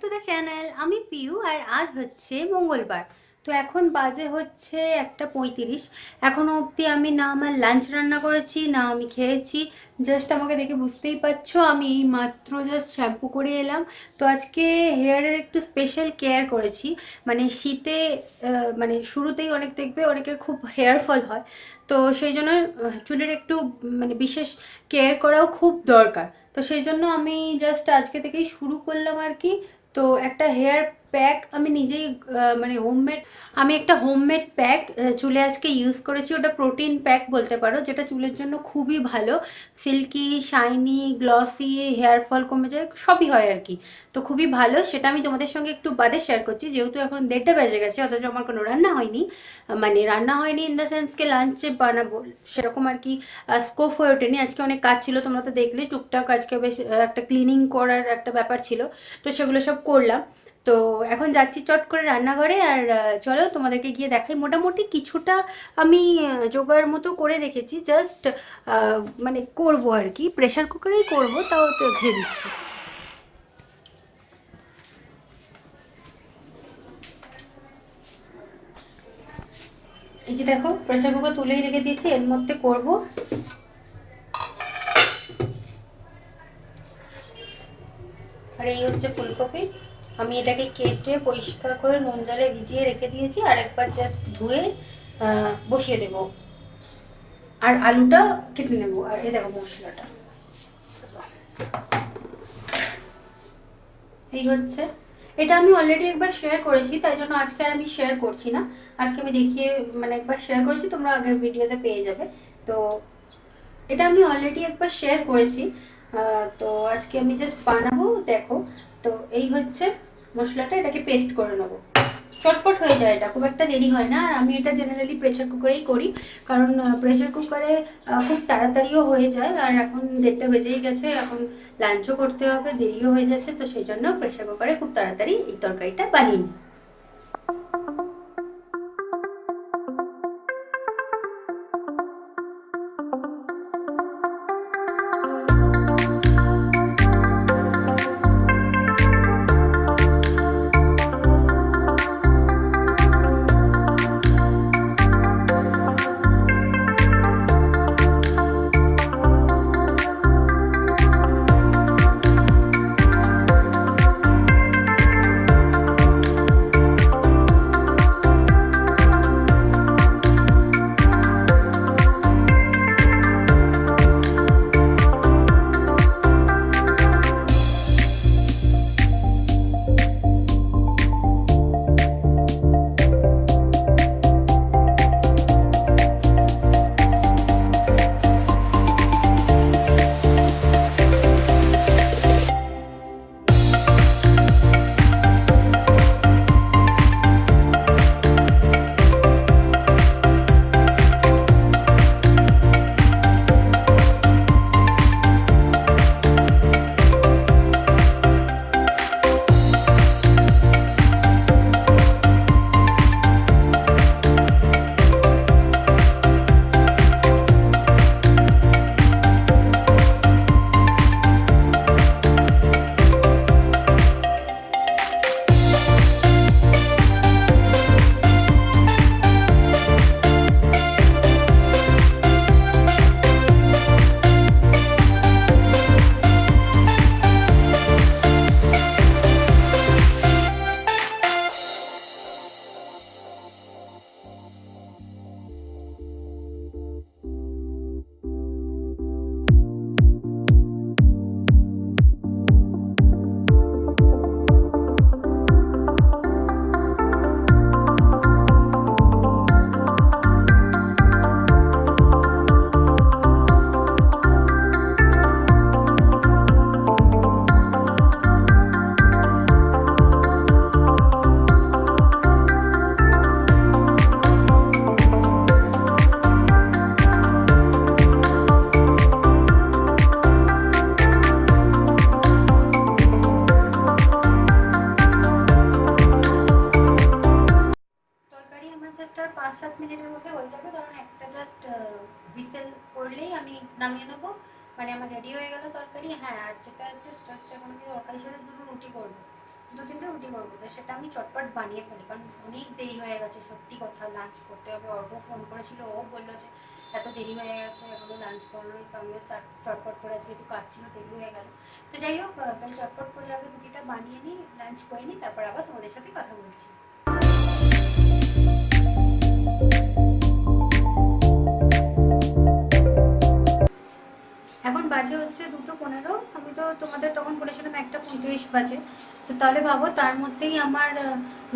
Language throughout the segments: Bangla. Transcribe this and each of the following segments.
To the channel. আমি পিউ আর আজ হচ্ছে মঙ্গলবার। তো এখন বাজে হচ্ছে 1:35। এখনও অবধি আমি না আমার লাঞ্চ রান্না করেছি না আমি খেয়েছি। জাস্ট আমাকে দেখে বুঝতেই পারছো আমি এই মাত্র জাস্ট শ্যাম্পু করে এলাম। তো আজকে হেয়ারের একটু স্পেশাল কেয়ার করেছি। মানে শীতে মানে শুরুতেই অনেক দেখবে অনেকের খুব হেয়ার ফল হয়। তো সেই জন্য চুলের একটু মানে বিশেষ কেয়ার করাও খুব দরকার। তো সেই জন্য আমি জাস্ট আজকে থেকেই শুরু করলাম আর কি। তো একটা হেয়ার প্যাক আমি নিজেই মানে হোমমেড, আমি একটা হোমমেড প্যাক চুলে আজকে ইউজ করেছি। ওটা প্রোটিন প্যাক বলতে পারো, যেটা চুলের জন্য খুবই ভালো। Silky, shiny, glossy, hair fall কমে যায়, সবই হয় আর কি। তো খুবই ভালো, সেটা আমি তোমাদের সঙ্গে একটু বাদে শেয়ার করছি, যেহেতু এখন 1:30 বেজে গেছে অথচ আমার কোনো রান্না হয়নি। মানে রান্না হয়নি ইন দ্য সেন্সকে লাঞ্চে বানাবো সেরকম আর কি স্কোপ হয়ে ওঠেনি। আজকে অনেক কাজ ছিল, তোমরা তো দেখলে টুকটাক। আজকে বেশ একটা ক্লিনিং করার একটা ব্যাপার ছিল, তো সেগুলো সব করলাম। তো এখন যাচ্ছি চট করে রান্নাঘরে। আর চলো তোমাদেরকে গিয়ে দেখাই। মোটামুটি কিছুটা আমি জোগাড় মতো করে রেখেছি, জাস্ট মানে করবো আর কি, প্রেশার কুকারেই করবো, তাও তো ধুয়ে দিচ্ছি। এই যে দেখো, প্রেশার কুকার তুলেই রেখে দিয়েছি, এর মধ্যে করবো। আর এই হচ্ছে ফুলকপি। আমি এটাকে কেটে পরিষ্কার করে নুন জলে ভিজিয়ে রেখে দিয়েছি, আর একবার জাস্ট ধুয়ে বসিয়ে দেব। আর আলুটা কেটে নেব। আর এই দেখো মশলাটা, এই হচ্ছে। এটা আমি অলরেডি একবার শেয়ার করেছি, তাই জন্য আজকে আর আমি শেয়ার করছি না। আজকে আমি দেখিয়ে মানে একবার শেয়ার করেছি, তোমরা আগের ভিডিওতে পেয়ে যাবে। তো এটা আমি অলরেডি একবার শেয়ার করেছি। তো আজকে আমি জাস্ট বানাবো, দেখো। তো এই হচ্ছে মশলাটা, এটাকে পেস্ট করে নেবো। চটপট হয়ে যায়, এটা খুব একটা দেরি হয় না। আর আমি এটা জেনারেলি প্রেসার কুকারেই করি, কারণ প্রেসার কুকারে খুব তাড়াতাড়িও হয়ে যায়। আর এখন 1:30 বেজেই গেছে, এখন লাঞ্চও করতে হবে, দেরিও হয়ে যাচ্ছে। তো সেই জন্য প্রেসার কুকারে খুব তাড়াতাড়ি এই তরকারিটা বানিয়ে নিই। জাস্ট আর 5-7 মিনিটের মধ্যে হয়ে যাবে, কারণ একটা জাস্ট হুইসেল করলেই আমি নামিয়ে নেবো। মানে আমার রেডি হয়ে গেল তরকারি। হ্যাঁ, আর যেটা জাস্ট হচ্ছে এখন আমি তরকারির সাথে দুটো রুটি করবো। 2-3টা রুটি করবো, তো সেটা আমি চটপট বানিয়ে ফেলি, কারণ অনেক দেরি হয়ে গেছে সত্যি কথা, লাঞ্চ করতে হবে। অর্ক ফোন করেছিল, ও বললো যে এত দেরি হয়ে গেছে এখনো লাঞ্চ করলোই, তো আমিও চটপট করে আজকে একটু কাজ ছিল, দেরি হয়ে গেল। তো যাই হোক, তাহলে চটপট করে আগে রুটিটা বানিয়ে নিই, লাঞ্চ করে নিই, তারপর আবার তোমাদের সাথে কথা বলছি। এখন বাজে হচ্ছে 2:15, আমি তো তোমাদের তখন বলেছিলাম 1:35 বাজে। তো তাহলে ভাবো তার মধ্যেই আমার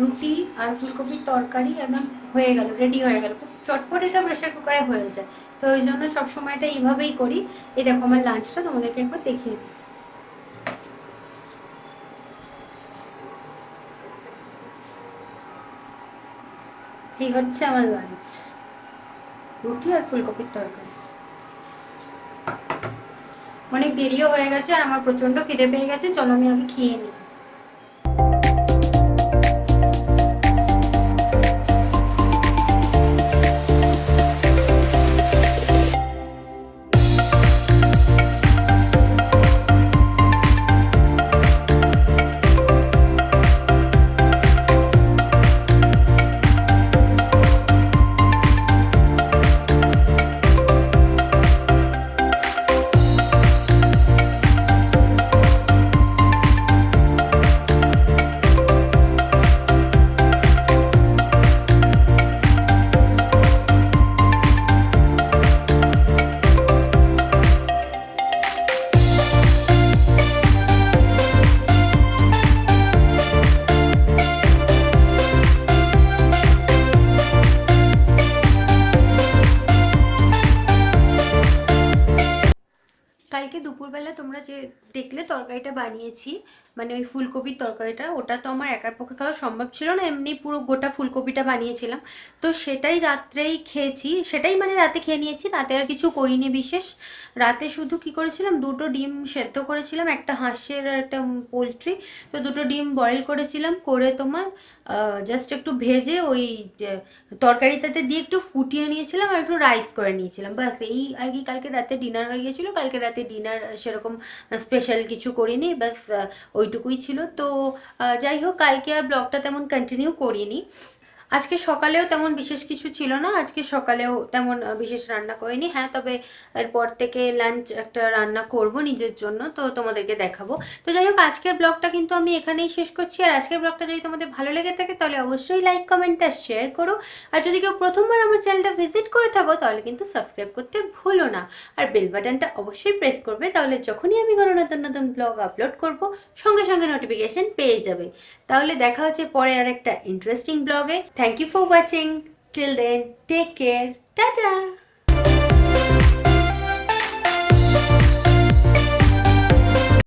রুটি আর ফুলকপির তরকারি একদম হয়ে গেল, রেডি হয়ে গেল। খুব চটপট এটা প্রেশার কুকারে হয়ে যায়, তো ওই জন্য সব সময়টা এইভাবেই করি। এই দেখো আমার লাঞ্চটা তোমাদেরকে একবার দেখিয়ে দিই। এই হচ্ছে আমার লাঞ্চ, রুটি আর ফুলকপির তরকারি। অনেক দেরিও হয়ে গেছে আর আমার প্রচন্ড খিদে পেয়ে গেছে, চলো আমি আগে খেয়ে নিই। কালকে দুপুরবেলা তোমরা যে দেখলে তরকারিটা বানিয়েছি, মানে ওই ফুলকপির তরকারিটা, ওটা তো আমার একার পক্ষে খাওয়া সম্ভব ছিল না, এমনি পুরো গোটা ফুলকপিটা বানিয়েছিলাম। তো সেটাই রাত্রেই খেয়েছি, সেটাই মানে রাতে খেয়ে নিয়েছি, রাতে আর কিছু করিনি বিশেষ। রাতে শুধু কি করেছিলাম, 2টো ডিম সেদ্ধ করেছিলাম, একটা হাঁসের আর একটা পোলট্রি। তো 2টো ডিম বয়েল করেছিলাম, করে তোমার জাস্ট একটু ভেজে ওই তরকারিটাতে দিয়ে একটু ফুটিয়ে নিয়েছিলাম, আর একটু রাইস করে নিয়েছিলাম, বাস এই আর কি। কালকে রাতে ডিনার হয়ে গেছিলো, কালকে রাতে ডিনার সেরকম স্পেশাল কিছু করিনি, বাস ওইটুকুই ছিল। তো যাই হোক, কালকে আর ব্লগটা তেমন কন্টিনিউ করিনি। আজকে সকালেও তেমন বিশেষ কিছু ছিল না, আজকে সকালেও তেমন বিশেষ রান্না করিনি। হ্যাঁ, তবে এরপর থেকে লাঞ্চ একটা রান্না করব নিজের জন্য, তো তোমাদেরকে দেখাবো। তো যাই হোক, আজকের ব্লগটা কিন্তু আমি এখানেই শেষ করছি। আর আজকের ব্লগটা যদি তোমাদের ভালো লেগে থাকে তাহলে অবশ্যই লাইক, কমেন্ট আর শেয়ার করো। আর যদি কেউ প্রথমবার আমার চ্যানেলটা ভিজিট করে থাকো তাহলে কিন্তু সাবস্ক্রাইব করতে ভুলো না। আর বেল বাটনটা অবশ্যই প্রেস করবে, তাহলে যখনই আমি কোনো নতুন নতুন ব্লগ আপলোড করব সঙ্গে সঙ্গে নোটিফিকেশন পেয়ে যাবে। তাহলে দেখা হচ্ছে পরে আর একটা ইন্টারেস্টিং ব্লগে। Thank you for watching. Till then, take care, tata.